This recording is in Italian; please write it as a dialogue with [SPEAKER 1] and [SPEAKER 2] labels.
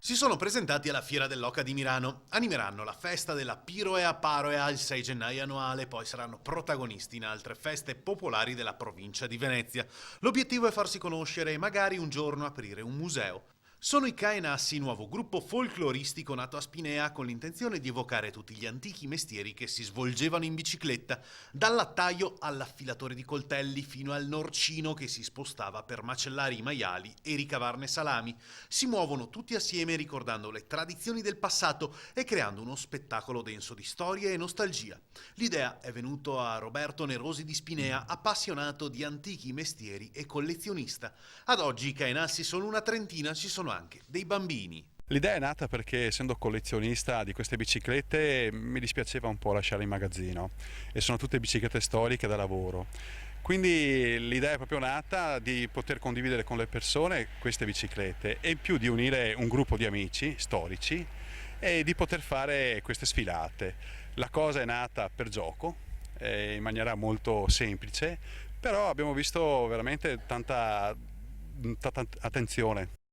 [SPEAKER 1] Si sono presentati alla Fiera dell'Oca di Milano. Animeranno la festa della Piroea Paroea il 6 gennaio annuale, poi saranno protagonisti in altre feste popolari della provincia di Venezia. L'obiettivo è farsi conoscere e magari un giorno aprire un museo. Sono i Caenassi, nuovo gruppo folcloristico nato a Spinea con l'intenzione di evocare tutti gli antichi mestieri che si svolgevano in bicicletta, dal lattaio all'affilatore di coltelli fino al norcino che si spostava per macellare i maiali e ricavarne salami. Si muovono tutti assieme ricordando le tradizioni del passato e creando uno spettacolo denso di storia e nostalgia. L'idea è venuta a Roberto Nerosi di Spinea, appassionato di antichi mestieri e collezionista. Ad oggi i Caenassi sono una trentina, ci sono anche dei bambini.
[SPEAKER 2] L'idea è nata perché, essendo collezionista di queste biciclette, mi dispiaceva un po' lasciare in magazzino, e sono tutte biciclette storiche da lavoro. Quindi l'idea è proprio nata di poter condividere con le persone queste biciclette e in più di unire un gruppo di amici storici e di poter fare queste sfilate. La cosa è nata per gioco, in maniera molto semplice, però abbiamo visto veramente tanta attenzione